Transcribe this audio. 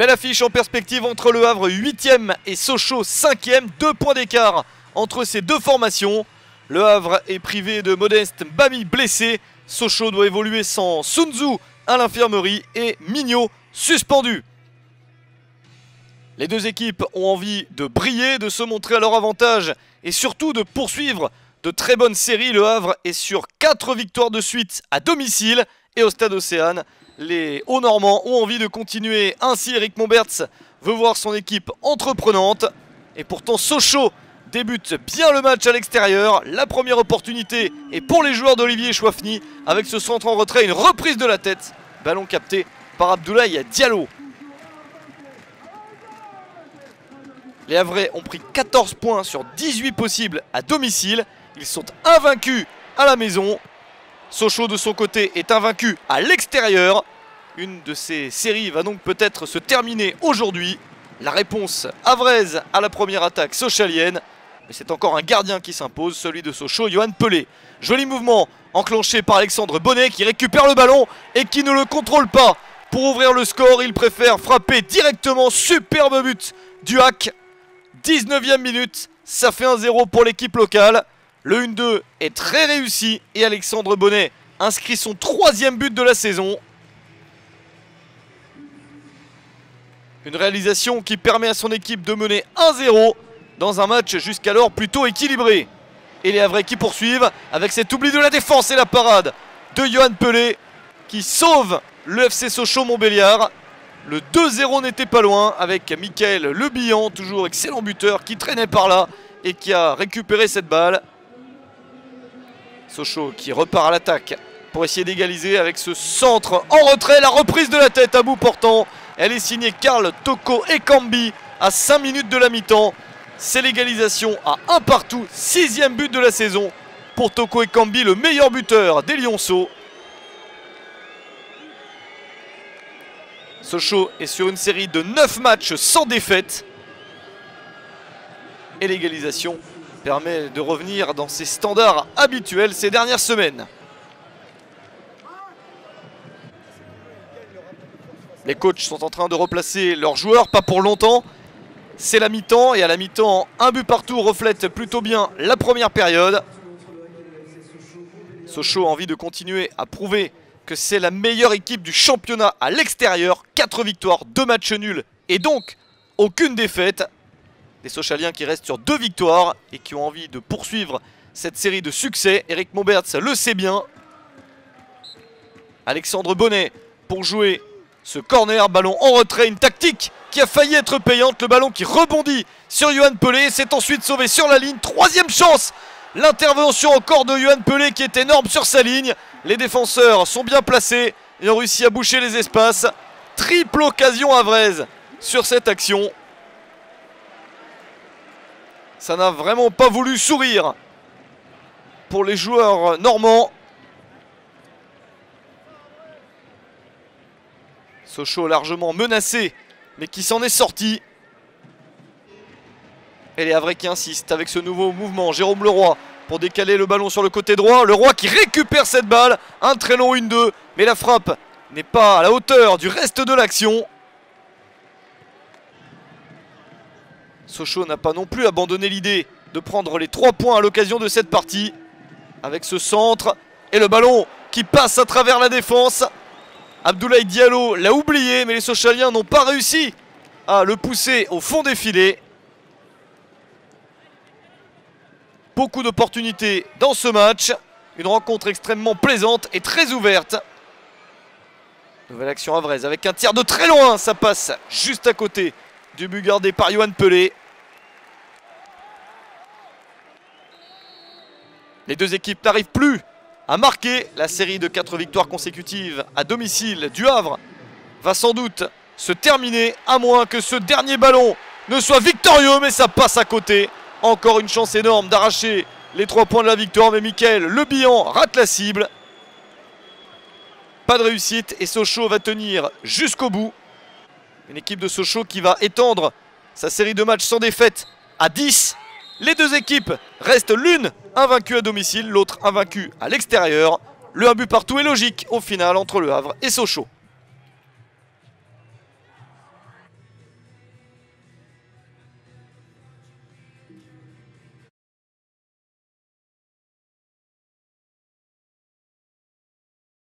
Belle affiche en perspective entre Le Havre 8e et Sochaux 5e. 2 points d'écart entre ces deux formations. Le Havre est privé de Modeste Bami blessé. Sochaux doit évoluer sans Sun Tzu à l'infirmerie et Mignot suspendu. Les deux équipes ont envie de briller, de se montrer à leur avantage et surtout de poursuivre de très bonnes séries. Le Havre est sur 4 victoires de suite à domicile et au Stade Océane. Les Hauts-Normands ont envie de continuer ainsi. Eric Momberts veut voir son équipe entreprenante. Et pourtant Sochaux débute bien le match à l'extérieur. La première opportunité est pour les joueurs d'Olivier Chouafny avec ce centre en retrait, une reprise de la tête. Ballon capté par Abdoulaye Diallo. Les Havrais ont pris 14 points sur 18 possibles à domicile. Ils sont invaincus à la maison. Sochaux de son côté est invaincu à l'extérieur. Une de ces séries va donc peut-être se terminer aujourd'hui. La réponse havraise à la première attaque sochalienne. Mais c'est encore un gardien qui s'impose, celui de Sochaux, Johan Pelé. Joli mouvement enclenché par Alexandre Bonnet qui récupère le ballon et qui ne le contrôle pas. Pour ouvrir le score, il préfère frapper directement. Superbe but du Hack. 19e minute, ça fait 1-0 pour l'équipe locale. Le 1-2 est très réussi et Alexandre Bonnet inscrit son 3e but de la saison. Une réalisation qui permet à son équipe de mener 1-0 dans un match jusqu'alors plutôt équilibré. Et les Havrais qui poursuivent avec cet oubli de la défense et la parade de Johan Pelé qui sauve le FC Sochaux-Montbéliard. Le 2-0 n'était pas loin avec Mickaël Le Bihan, toujours excellent buteur, qui traînait par là et qui a récupéré cette balle. Sochaux qui repart à l'attaque pour essayer d'égaliser avec ce centre en retrait. La reprise de la tête à bout portant. Elle est signée Karl Toko Ekambi à 5 minutes de la mi-temps. C'est l'égalisation à 1 partout. 6e but de la saison pour Toko Ekambi, le meilleur buteur des Lionceaux. Sochaux est sur une série de 9 matchs sans défaite. Et l'égalisation permet de revenir dans ses standards habituels ces dernières semaines. Les coachs sont en train de replacer leurs joueurs, pas pour longtemps. C'est la mi-temps et à la mi-temps, un but partout reflète plutôt bien la première période. Sochaux a envie de continuer à prouver que c'est la meilleure équipe du championnat à l'extérieur. 4 victoires, 2 matchs nuls et donc aucune défaite. Des Sochaliens qui restent sur 2 victoires et qui ont envie de poursuivre cette série de succès. Eric Momberts le sait bien. Alexandre Bonnet pour jouer ce corner, ballon en retrait, une tactique qui a failli être payante. Le ballon qui rebondit sur Johan Pelé, c'est ensuite sauvé sur la ligne. 3e chance. L'intervention encore de Johan Pelé qui est énorme sur sa ligne. Les défenseurs sont bien placés et ont réussi à boucher les espaces. Triple occasion havraise sur cette action. Ça n'a vraiment pas voulu sourire pour les joueurs normands. Sochaux largement menacé, mais qui s'en est sorti. Et les Havrais qui insistent avec ce nouveau mouvement. Jérôme Leroy pour décaler le ballon sur le côté droit. Leroy qui récupère cette balle. Un très long 1-2. Mais la frappe n'est pas à la hauteur du reste de l'action. Sochaux n'a pas non plus abandonné l'idée de prendre les 3 points à l'occasion de cette partie. Avec ce centre et le ballon qui passe à travers la défense. Abdoulaye Diallo l'a oublié, mais les Sochaliens n'ont pas réussi à le pousser au fond des filets. Beaucoup d'opportunités dans ce match. Une rencontre extrêmement plaisante et très ouverte. Nouvelle action havraise avec un tir de très loin. Ça passe juste à côté du but gardé par Johan Pelé. Les deux équipes n'arrivent plus à marquer. La série de 4 victoires consécutives à domicile du Havre va sans doute se terminer, à moins que ce dernier ballon ne soit victorieux, mais ça passe à côté. Encore une chance énorme d'arracher les 3 points de la victoire, mais Mickaël Le Bihan rate la cible. Pas de réussite et Sochaux va tenir jusqu'au bout. Une équipe de Sochaux qui va étendre sa série de matchs sans défaite à 10. Les deux équipes restent l'une invaincue à domicile, l'autre invaincue à l'extérieur. Le 1 but partout est logique au final entre Le Havre et Sochaux.